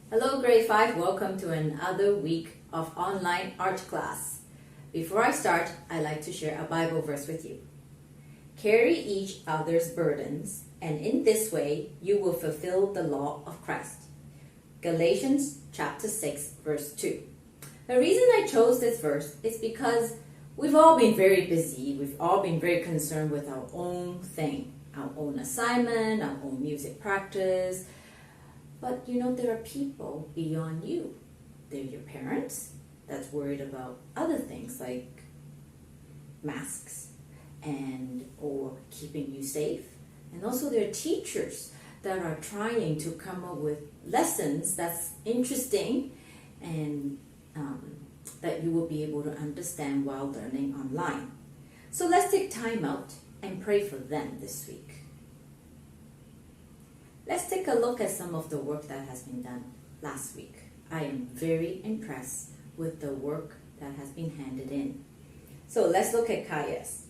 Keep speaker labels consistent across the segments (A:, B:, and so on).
A: Hello grade 5, welcome to another week of online art class. Before I start, I'd like to share a Bible verse with you. Carry each other's burdens, and in this way you will fulfill the law of Christ. Galatians chapter 6 verse 2. The reason I chose this verse is because we've all been very busy, we've all been very concerned with our own thing, our own assignment, our own music practice. But there are people beyond you. They're your parents that's worried about other things like masks or keeping you safe. And also there are teachers that are trying to come up with lessons that's interesting and that you will be able to understand while learning online. So let's take time out and pray for them this week. Let's take a look at some of the work that has been done last week. I am very impressed with the work that has been handed in. So let's look at Kaya's.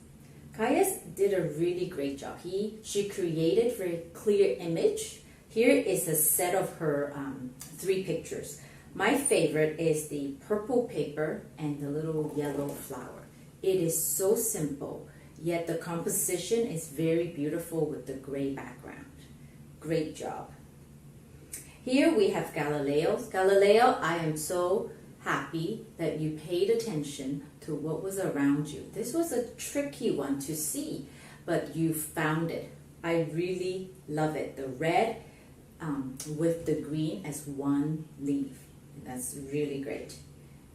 A: Kaya's did a really great job. She created a very clear image. Here is a set of her 3 pictures. My favorite is the purple paper and the little yellow flower. It is so simple, yet the composition is very beautiful with the gray background. Great job. Here we have Galileo. Galileo, I am so happy that you paid attention to what was around you. This was a tricky one to see, but you found it. I really love it. The red with the green as one leaf. That's really great.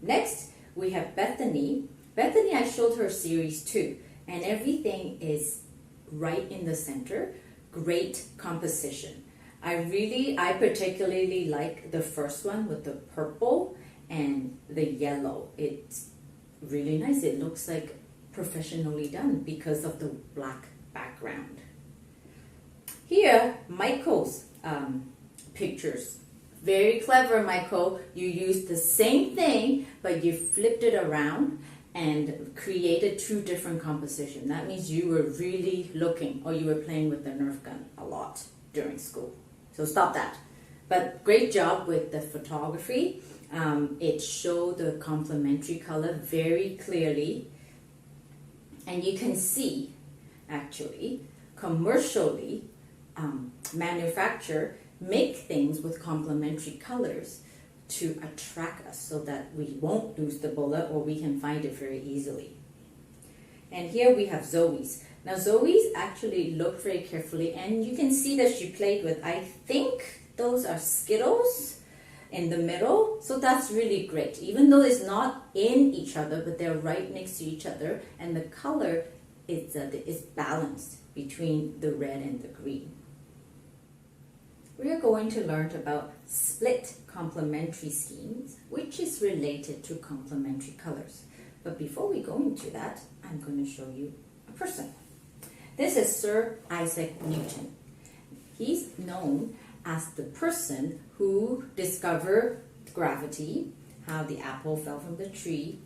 A: Next, we have Bethany. Bethany, I showed her series 2, and everything is right in the center. Great composition. I particularly like the first one with the purple and the yellow. It's really nice. It looks like professionally done because of the black background. Here, Michael's pictures. Very clever, Michael. You used the same thing, but you flipped it around and created 2 different compositions. That means you were really looking, or you were playing with the Nerf gun a lot during school. So stop that. But great job with the photography. It showed the complementary color very clearly. And you can see, actually, commercially, manufacture make things with complementary colors to attract us so that we won't lose the bullet or we can find it very easily. And here we have Zoe's. Now Zoe's actually looked very carefully, and you can see that she played with, I think those are Skittles in the middle. So that's really great. Even though it's not in each other, but they're right next to each other, and the color is balanced between the red and the green. We are going to learn about split-complementary schemes, which is related to complementary colors. But before we go into that, I'm going to show you a person. This is Sir Isaac Newton. He's known as the person who discovered gravity, how the apple fell from the tree,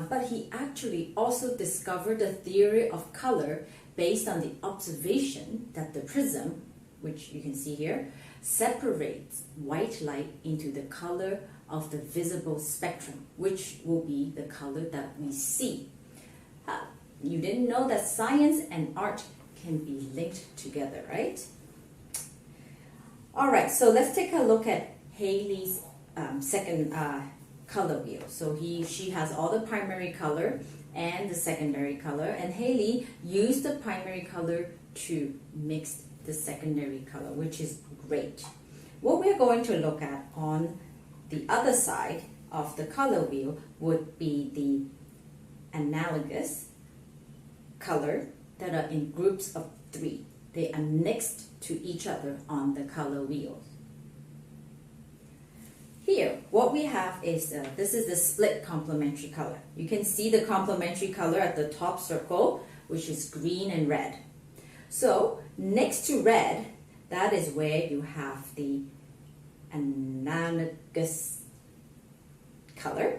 A: but he actually also discovered the theory of color based on the observation that the prism, which you can see here, separates white light into the color of the visible spectrum, which will be the color that we see. You didn't know that science and art can be linked together, right? All right, so let's take a look at Haley's second color wheel. So she has all the primary color and the secondary color, and Haley used the primary color to mix the secondary color, which is great. What we're going to look at on the other side of the color wheel would be the analogous color that are in groups of 3. They are next to each other on the color wheel. Here, what we have is, this is the split complementary color. You can see the complementary color at the top circle, which is green and red. So next to red, that is where you have the analogous color.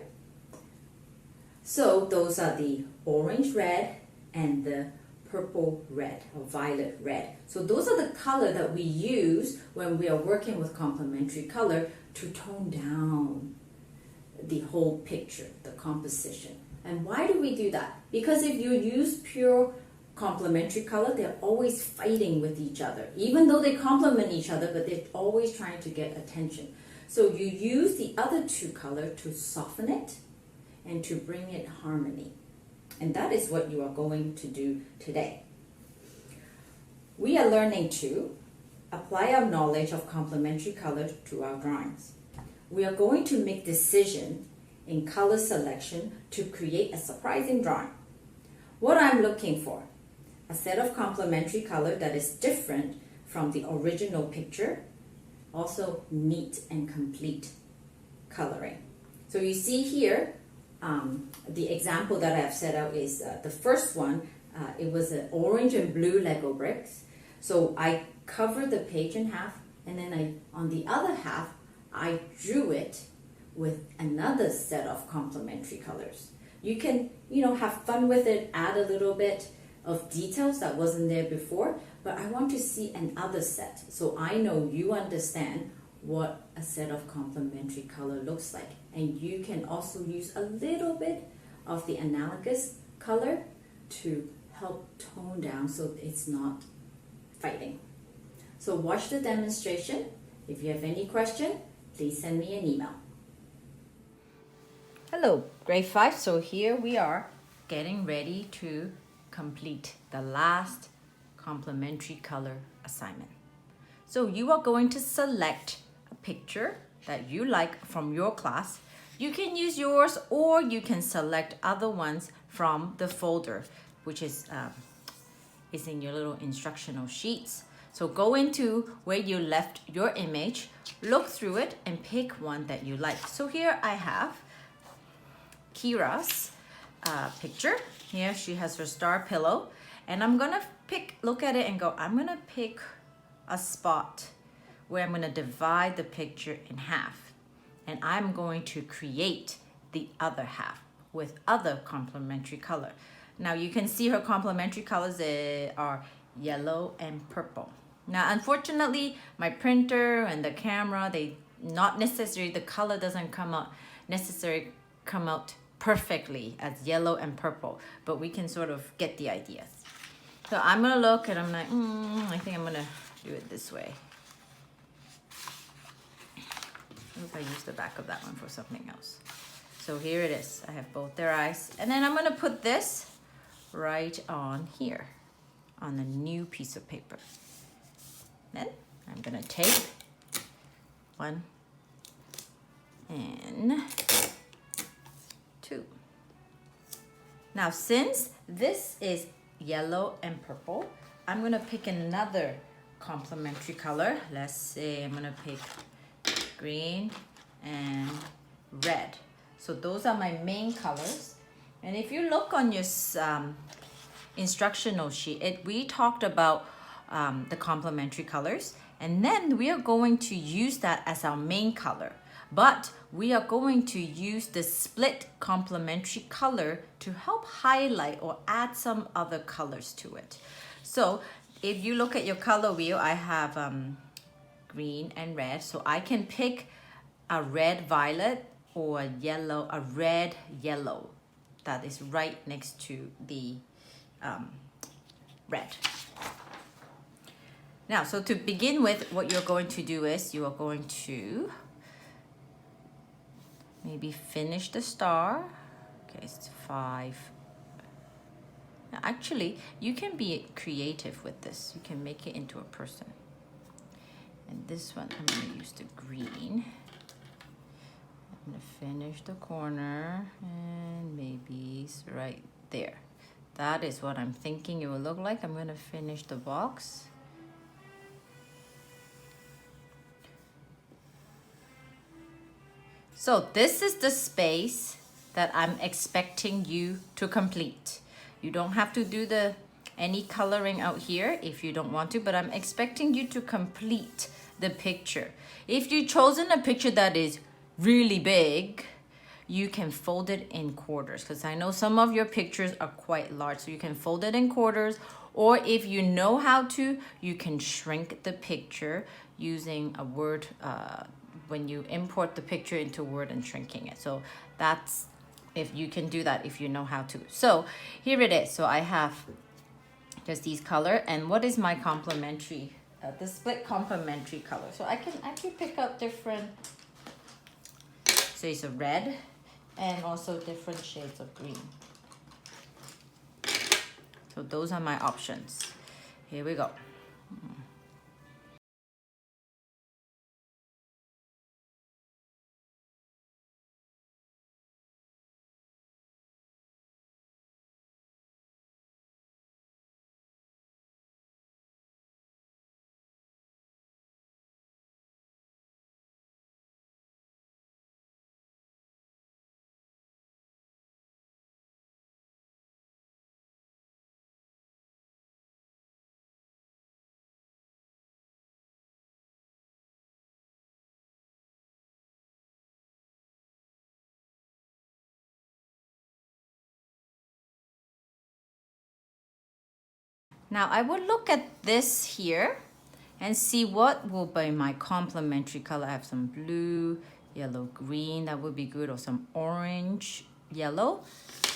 A: So those are the orange red and the purple red or violet red. So those are the color that we use when we are working with complementary color to tone down the whole picture, the composition. And why do we do that? Because if you use pure complementary color, they're always fighting with each other. Even though they complement each other, but they're always trying to get attention. So you use the other two colors to soften it and to bring it harmony. And that is what you are going to do today. We are learning to apply our knowledge of complementary color to our drawings. We are going to make decisions in color selection to create a surprising drawing. What I'm looking for, a set of complementary color that is different from the original picture, also neat and complete coloring. So you see here, the example that I've set out is the first one. It was an orange and blue Lego bricks. So I covered the page in half, and then on the other half, I drew it with another set of complementary colors. You can, have fun with it, add a little bit of details that wasn't there before, but I want to see another set so I know you understand what a set of complementary color looks like. And you can also use a little bit of the analogous color to help tone down so it's not fighting. So watch the demonstration. If you have any question, please send me an email. Hello, grade 5. So here we are getting ready to complete the last complementary color assignment. So you are going to select a picture that you like from your class. You can use yours, or you can select other ones from the folder, which is in your little instructional sheets. So go into where you left your image, look through it, and pick one that you like. So here I have Kira's picture. Here she has her star pillow, and I'm gonna look at it and go, I'm gonna pick a spot where I'm gonna divide the picture in half, and I'm going to create the other half with other complementary color. Now you can see her complementary colors are yellow and purple. Now unfortunately my printer and the camera, the color doesn't come out perfectly as yellow and purple, but we can sort of get the ideas. So I'm gonna look and I'm like, I think I'm gonna do it this way. I hope I use the back of that one for something else. So here it is. I have both their eyes. And then I'm gonna put this right on here, on a new piece of paper. Then I'm gonna take one and two. Now since this is yellow and purple, I'm gonna pick another complementary color. Let's say I'm gonna pick green and red. So those are my main colors. And if you look on your instructional sheet, we talked about the complementary colors, and then we are going to use that as our main color. But we are going to use the split complementary color to help highlight or add some other colors to it. So if you look at your color wheel, I have green and red. So I can pick a red violet or a red yellow that is right next to the red. Now, so to begin with, what you're going to do is you are going to maybe finish the star. Okay, it's 5. Now, actually, you can be creative with this. You can make it into a person. And this one, I'm going to use the green. I'm going to finish the corner and maybe it's right there. That is what I'm thinking it will look like. I'm going to finish the box. So this is the space that I'm expecting you to complete. You don't have to do any coloring out here if you don't want to, but I'm expecting you to complete the picture. If you've chosen a picture that is really big, you can fold it in quarters, because I know some of your pictures are quite large, so you can fold it in quarters, or if you know how to, you can shrink the picture using a word when you import the picture into Word and shrinking it. So that's, if you can do that, if you know how to. So here it is. So I have just these color, and what is my complementary, the split complementary color. So I can actually pick up different, so it's a red and also different shades of green. So those are my options. Here we go. Now I would look at this here and see what will be my complementary color. I have some blue, yellow, green, that would be good, or some orange, yellow.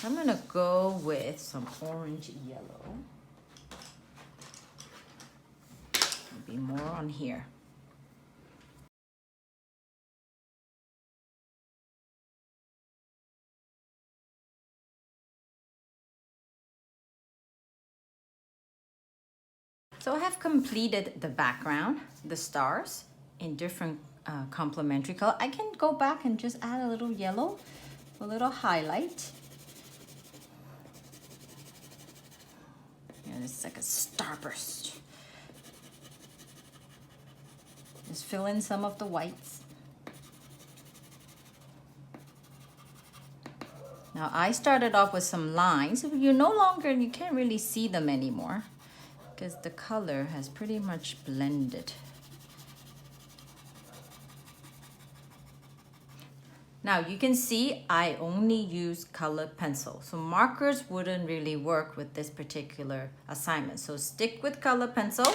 A: I'm gonna go with some orange, yellow. Maybe more on here. So I have completed the background, the stars, in different complementary color. I can go back and just add a little yellow, a little highlight. Yeah, it's like a starburst. Just fill in some of the whites. Now I started off with some lines. You can't really see them anymore because the color has pretty much blended. Now you can see I only use colored pencil. So markers wouldn't really work with this particular assignment. So stick with color pencil.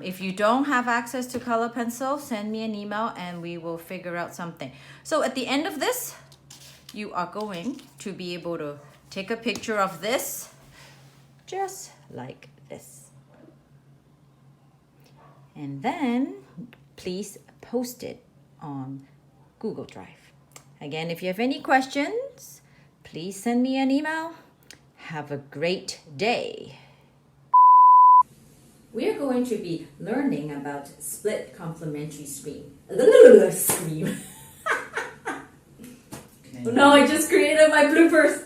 A: If you don't have access to color pencil, send me an email and we will figure out something. So at the end of this, you are going to be able to take a picture of this just like this. And then please post it on Google Drive. Again, if you have any questions, please send me an email. Have a great day. We are going to be learning about split complementary stream. Stream. No, I just created my bloopers.